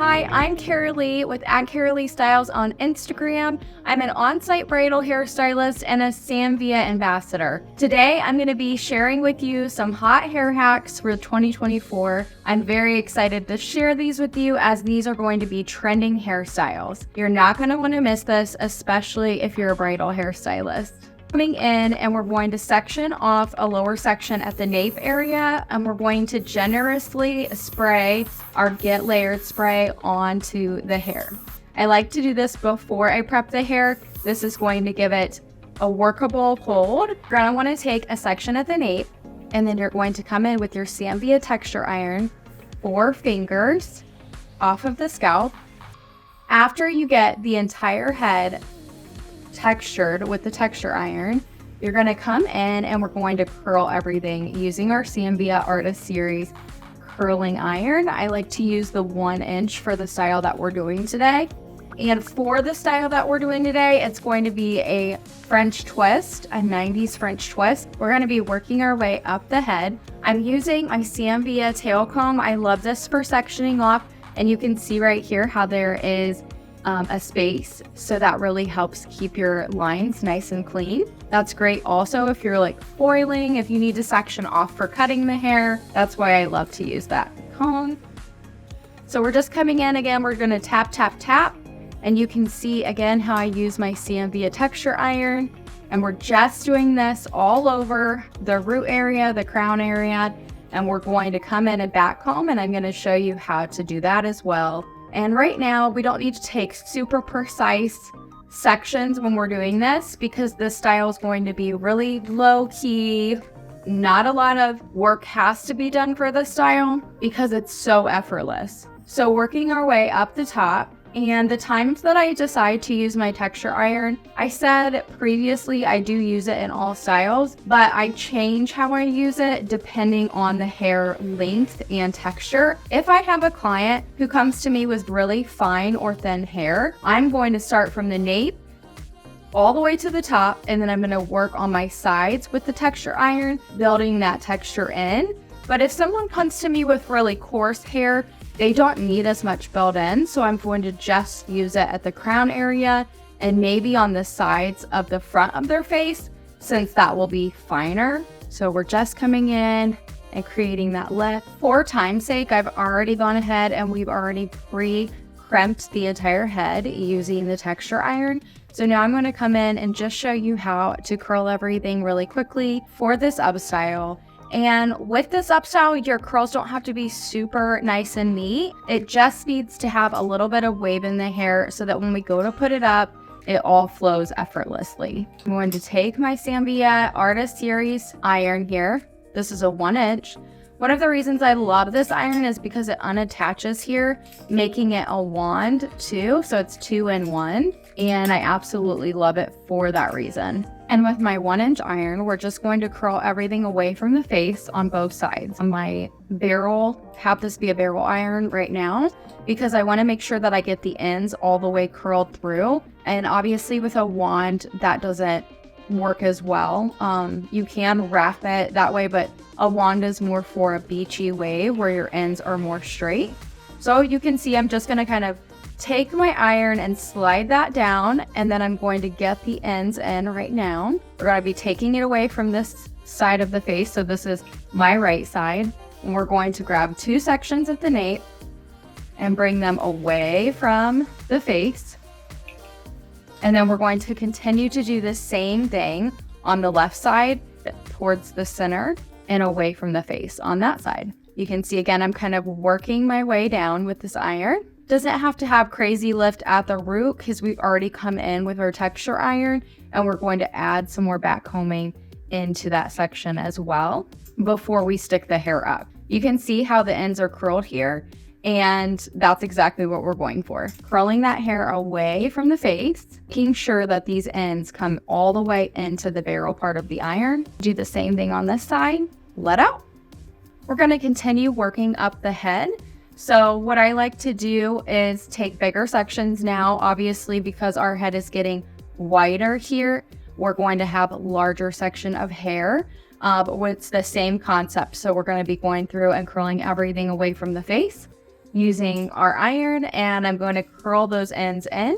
Hi, I'm Caralee with @Caralee Styles on Instagram. I'm an on-site bridal hairstylist and a Samvia ambassador. Today, I'm going to be sharing with you some hot hair hacks for 2024. I'm very excited to share these with you as these are going to be trending hairstyles. You're not going to want to miss this, especially if you're a bridal hairstylist. Coming in, and we're going to section off a lower section at the nape area, and we're going to generously spray our Get Layered spray onto the hair. I like to do this before I prep the hair. This is going to give it a workable hold. You're going to want to take a section at the nape, and then you're going to come in with your Samvia texture iron, 4 fingers off of the scalp. After you get the entire head textured with the texture iron, you're going to come in and we're going to curl everything using our Samvia Artist Series curling iron. I like to use the 1 inch for the style that we're doing today. And for the style that we're doing today, it's going to be a French twist, a 90s French twist. We're going to be working our way up the head. I'm using my Samvia tail comb. I love this for sectioning off, and you can see right here how there is a space, so that really helps keep your lines nice and clean. That's great also if you're like foiling, if you need to section off for cutting the hair. That's why I love to use that comb. So we're just coming in again, we're going to tap, tap, tap, and you can see again how I use my Samvia texture iron, and we're just doing this all over the root area, the crown area, and we're going to come in and back comb, and I'm going to show you how to do that as well. And right now, we don't need to take super precise sections when we're doing this because this style is going to be really low key. Not a lot of work has to be done for this style because it's so effortless. So working our way up the top, and the times that I decide to use my texture iron, I said previously I do use it in all styles, but I change how I use it depending on the hair length and texture. If I have a client who comes to me with really fine or thin hair, I'm going to start from the nape all the way to the top, and then I'm going to work on my sides with the texture iron, building that texture in. But if someone comes to me with really coarse hair, they don't need as much built in, so I'm going to just use it at the crown area and maybe on the sides of the front of their face, since that will be finer. So we're just coming in and creating that lift. For time's sake, I've already gone ahead and we've already pre-crimped the entire head using the texture iron. So now I'm going to come in and just show you how to curl everything really quickly for this up style. And with this up style, your curls don't have to be super nice and neat. It just needs to have a little bit of wave in the hair so that when we go to put it up, it all flows effortlessly. I'm going to take my Samvia Artist Series iron here. This is a 1 inch. One of the reasons I love this iron is because it unattaches here, making it a wand too. So it's 2 in 1. And I absolutely love it for that reason. And with my 1 inch iron, we're just going to curl everything away from the face on both sides. On my barrel, have this be a barrel iron right now because I want to make sure that I get the ends all the way curled through. And obviously with a wand, that doesn't work as well. You can wrap it that way, but a wand is more for a beachy wave where your ends are more straight. So you can see I'm just going to kind of take my iron and slide that down, and then I'm going to get the ends in right now. We're going to be taking it away from this side of the face, so this is my right side, and we're going to grab 2 sections at the nape and bring them away from the face. And then we're going to continue to do the same thing on the left side towards the center and away from the face on that side. You can see again, I'm kind of working my way down with this iron. Doesn't have to have crazy lift at the root because we've already come in with our texture iron, and we're going to add some more back combing into that section as well before we stick the hair up. You can see how the ends are curled here, and that's exactly what we're going for. Curling that hair away from the face, making sure that these ends come all the way into the barrel part of the iron. Do the same thing on this side, let out. We're going to continue working up the head. So what I like to do is take bigger sections now, obviously because our head is getting wider here, we're going to have a larger section of hair, but it's the same concept. So we're going to be going through and curling everything away from the face. using our iron, and I'm going to curl those ends in.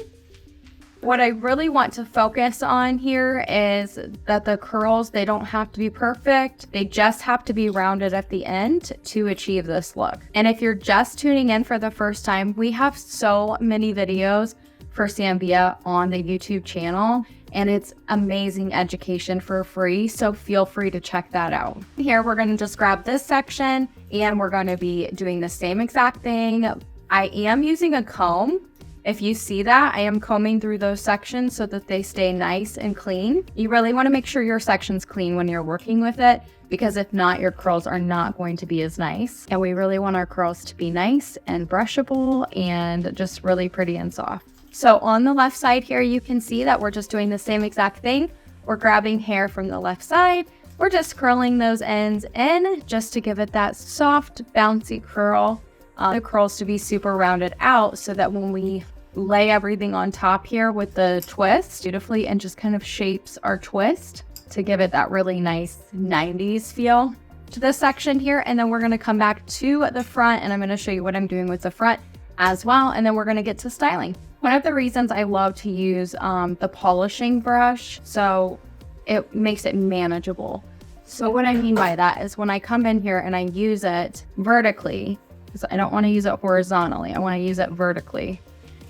What I really want to focus on here is that the curls, they don't have to be perfect. They just have to be rounded at the end to achieve this look. And if you're just tuning in for the first time, we have so many videos for Samvia on the YouTube channel, and it's amazing education for free. So feel free to check that out. Here, we're gonna just grab this section and we're gonna be doing the same exact thing. I am using a comb. If you see that, I am combing through those sections so that they stay nice and clean. You really want to make sure your section's clean when you're working with it, because if not, your curls are not going to be as nice. And we really want our curls to be nice and brushable and just really pretty and soft. So on the left side here, you can see that we're just doing the same exact thing. We're grabbing hair from the left side. We're just curling those ends in just to give it that soft, bouncy curl. The curls to be super rounded out so that when we lay everything on top here with the twist beautifully, and just kind of shapes our twist to give it that really nice 90s feel to this section here. And then we're going to come back to the front, and I'm going to show you what I'm doing with the front as well. And then we're going to get to styling. One of the reasons I love to use the polishing brush, so it makes it manageable. So what I mean by that is when I come in here and I use it vertically, because I don't want to use it horizontally, I want to use it vertically.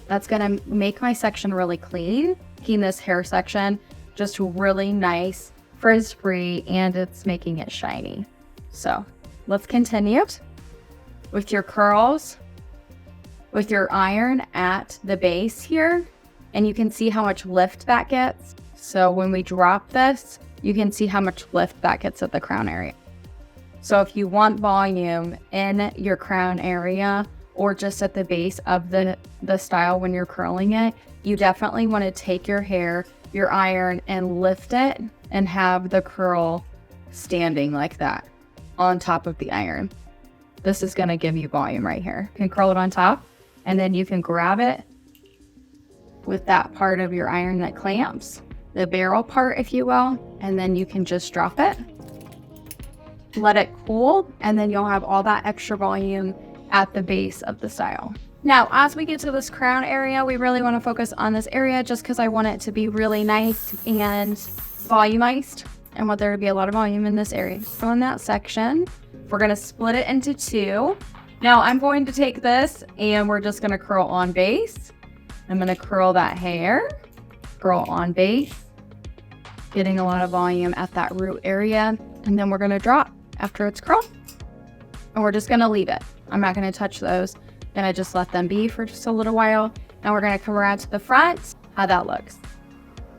That's going to make my section really clean, making this hair section just really nice, frizz-free, and it's making it shiny. So let's continue with your curls, with your iron at the base here, and you can see how much lift that gets. So when we drop this, you can see how much lift that gets at the crown area. So if you want volume in your crown area or just at the base of the style when you're curling it, you definitely want to take your hair, your iron, and lift it and have the curl standing like that on top of the iron. This is going to give you volume right here. You can curl it on top, and then you can grab it with that part of your iron that clamps, the barrel part, if you will, and then you can just drop it. Let it cool, and then you'll have all that extra volume at the base of the style. Now, as we get to this crown area, we really want to focus on this area just because I want it to be really nice and volumized. I want there to be a lot of volume in this area. So in that section, we're going to split it into two. Now I'm going to take this and we're just going to curl on base. I'm going to curl that hair, curl on base, getting a lot of volume at that root area, and then we're going to drop after it's curled, and we're just going to leave it. I'm not going to touch those. I'm going to just let them be for just a little while. Now we're going to come around to the front, how that looks.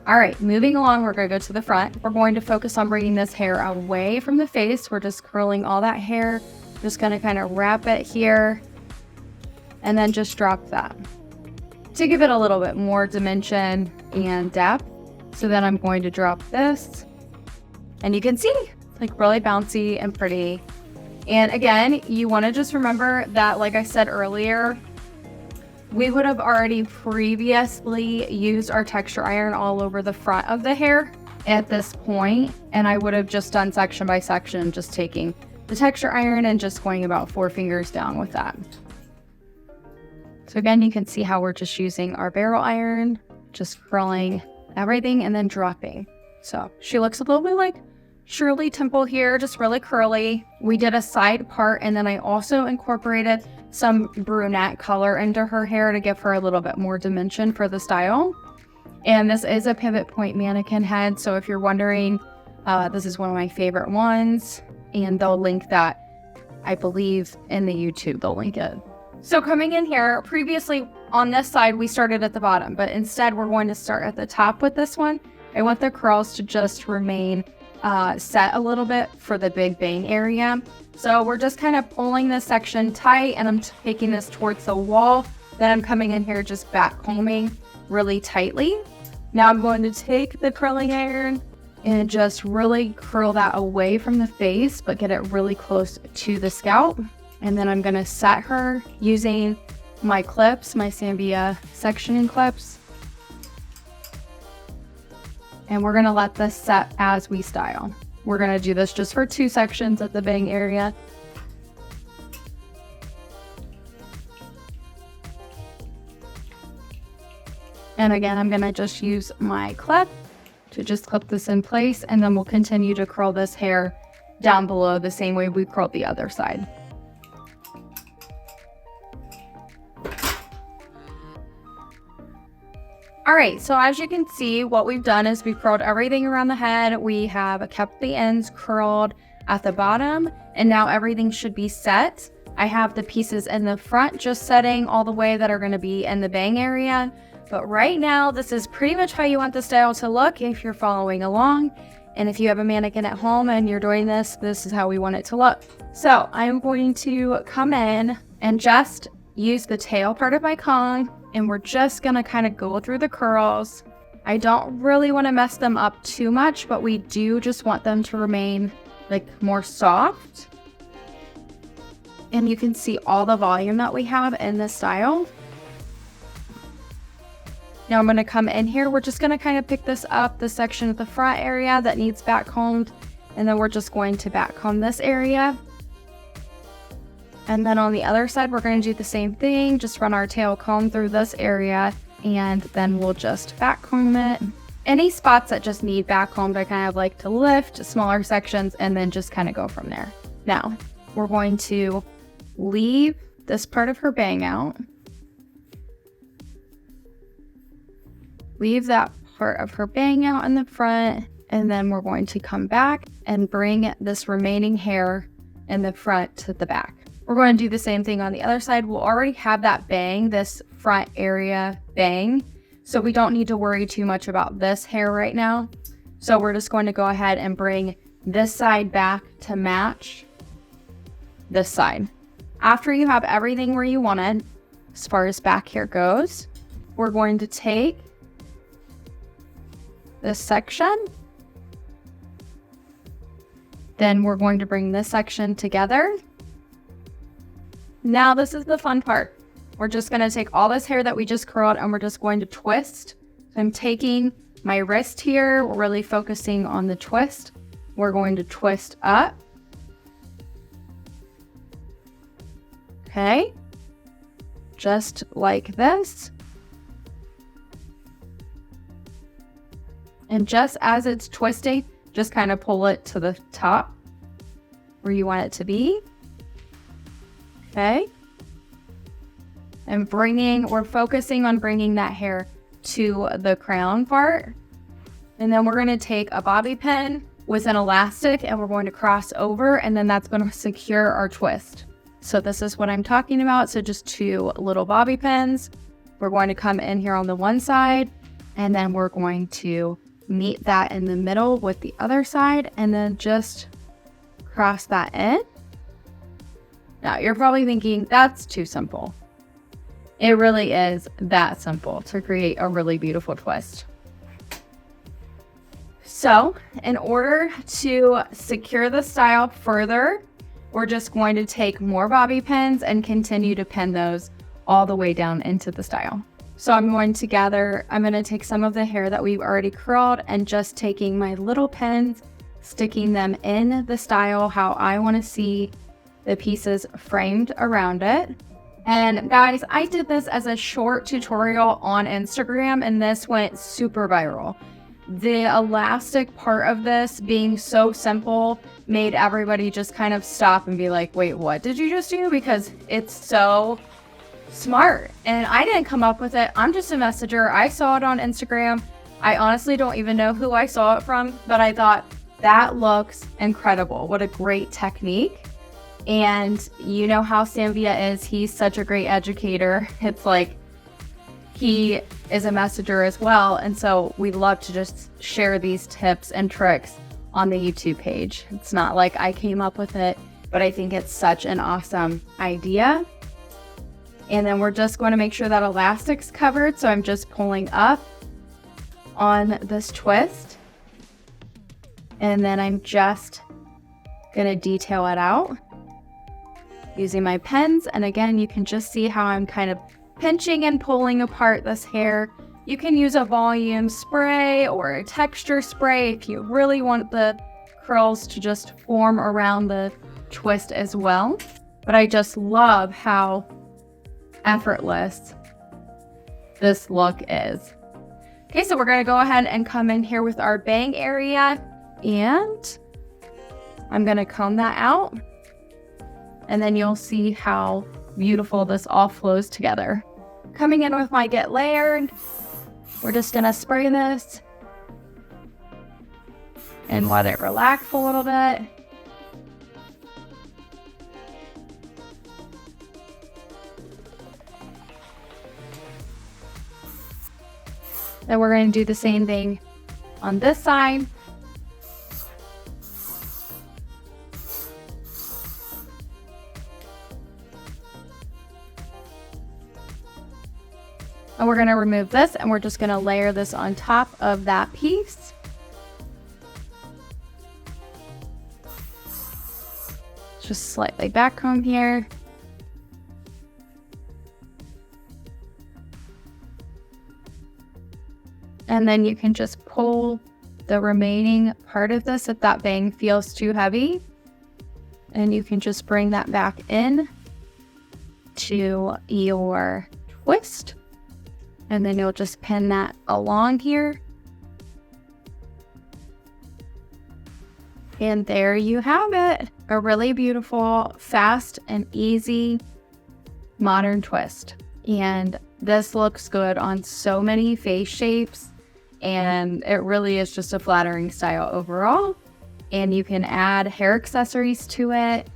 All right, moving along, we're going to go to the front. We're going to focus on bringing this hair away from the face. We're just curling all that hair. Just going to kind of wrap it here and then just drop that to give it a little bit more dimension and depth. So then I'm going to drop this, and you can see it's like really bouncy and pretty. And again, you want to just remember that, like I said earlier, we would have already previously used our texture iron all over the front of the hair at this point, and I would have just done section by section, just taking the texture iron and just going about 4 fingers down with that. So again, you can see how we're just using our barrel iron, just curling everything and then dropping. So she looks a little bit like Shirley Temple here, just really curly. We did a side part, and then I also incorporated some brunette color into her hair to give her a little bit more dimension for the style. And this is a pivot point mannequin head, so if you're wondering, this is one of my favorite ones, and they'll link that, I believe, in the YouTube, they'll link it. So coming in here, previously on this side, we started at the bottom, but instead we're going to start at the top with this one. I want the curls to just remain set a little bit for the big bang area. So we're just kind of pulling this section tight, and I'm taking this towards the wall. Then I'm coming in here just back combing really tightly. Now I'm going to take the curling iron and just really curl that away from the face, but get it really close to the scalp. And then I'm going to set her using my clips, my Samvia sectioning clips. And we're going to let this set as we style. We're going to do this just for 2 sections at the bang area. And again, I'm gonna just use my clip to just clip this in place, and then we'll continue to curl this hair down below the same way we curled the other side. All right, so as you can see, what we've done is we've curled everything around the head. We have kept the ends curled at the bottom, and now everything should be set. I have the pieces in the front just setting all the way that are gonna be in the bang area. But right now, this is pretty much how you want the style to look if you're following along. And if you have a mannequin at home and you're doing this, this is how we want it to look. So I'm going to come in and just use the tail part of my comb, and we're just gonna kind of go through the curls. I don't really want to mess them up too much, but we do just want them to remain like more soft. And you can see all the volume that we have in this style. Now I'm going to come in here. We're just going to kind of pick this up, the section of the front area that needs back combed, and then we're just going to back comb this area. And then on the other side, we're going to do the same thing, just run our tail comb through this area, and then we'll just back comb it. Any spots that just need back combed, I kind of like to lift smaller sections and then just kind of go from there. Now, we're going to leave this part of her bang out. Leave that part of her bang out in the front, and then we're going to come back and bring this remaining hair in the front to the back. We're going to do the same thing on the other side. We'll already have that bang, this front area bang, so we don't need to worry too much about this hair right now. So we're just going to go ahead and bring this side back to match this side. After you have everything where you want it, as far as back hair goes, we're going to take this section, then we're going to bring this section together. Now this is the fun part. We're just going to take all this hair that we just curled and we're just going to twist. So I'm taking my wrist here, we're really focusing on the twist. We're going to twist up. Okay, just like this. And just as it's twisting, just kind of pull it to the top where you want it to be. Okay. And we're focusing on bringing that hair to the crown part. And then we're going to take a bobby pin with an elastic and we're going to cross over, and then that's going to secure our twist. So this is what I'm talking about. So just 2 little bobby pins. We're going to come in here on the one side, and then we're going to meet that in the middle with the other side, and then just cross that in. Now you're probably thinking that's too simple. It really is that simple to create a really beautiful twist. So in order to secure the style further, we're just going to take more bobby pins and continue to pin those all the way down into the style. So I'm going to take some of the hair that we've already curled and just taking my little pins, sticking them in the style how I want to see the pieces framed around it. And guys, I did this as a short tutorial on Instagram and this went super viral. The elastic part of this being so simple made everybody just kind of stop and be like, wait, what did you just do? Because it's so smart. And I didn't come up with it. I'm just a messenger. I saw it on Instagram. I honestly don't even know who I saw it from, but I thought that looks incredible. What a great technique. And you know how Samvia is. He's such a great educator. It's like he is a messenger as well. And so we love to just share these tips and tricks on the YouTube page. It's not like I came up with it, but I think it's such an awesome idea. And then we're just going to make sure that elastic's covered. So I'm just pulling up on this twist. And then I'm just going to detail it out using my pens. And again, you can just see how I'm kind of pinching and pulling apart this hair. You can use a volume spray or a texture spray if you really want the curls to just form around the twist as well. But I just love how effortless this look is. Okay, so we're gonna go ahead and come in here with our bang area, and I'm gonna comb that out, and then you'll see how beautiful this all flows together. Coming in with my Get Layered, we're just gonna spray this and let it relax a little bit. Then we're going to do the same thing on this side. And we're going to remove this, and we're just going to layer this on top of that piece. Just slightly back comb here. And then you can just pull the remaining part of this if that bang feels too heavy. And you can just bring that back in to your twist. And then you'll just pin that along here. And there you have it. A really beautiful, fast and easy modern twist. And this looks good on so many face shapes. And it really is just a flattering style overall. And you can add hair accessories to it.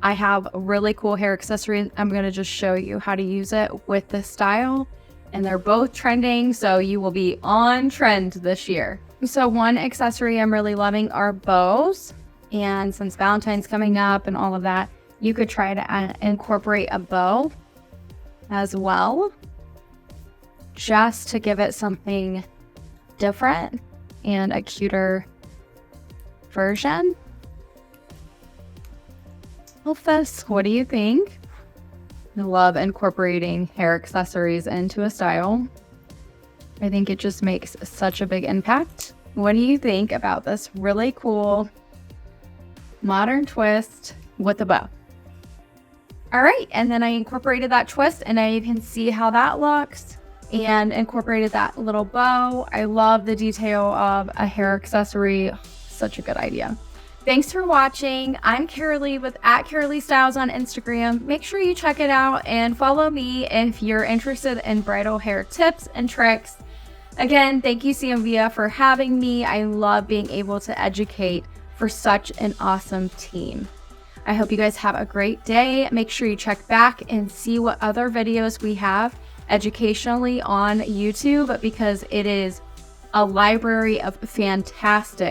I have really cool hair accessories. I'm going to just show you how to use it with this style. And they're both trending, so you will be on trend this year. So one accessory I'm really loving are bows. And since Valentine's coming up and all of that, you could try to incorporate a bow as well, just to give it something different and a cuter version of this. What do you think? I love incorporating hair accessories into a style. I think it just makes such a big impact. What do you think about this really cool modern twist with a bow? All right, and then I incorporated that twist, and now you can see how that looks, and incorporated that little bow. I love the detail of a hair accessory. Such a good idea. Thanks for watching. I'm Caralee with @Caralee Styles on Instagram. Make sure you check it out and follow me if you're interested in bridal hair tips and tricks. Again, thank you, Samvia, for having me. I love being able to educate for such an awesome team. I hope you guys have a great day. Make sure you check back and see what other videos we have educationally on YouTube, because it is a library of fantastic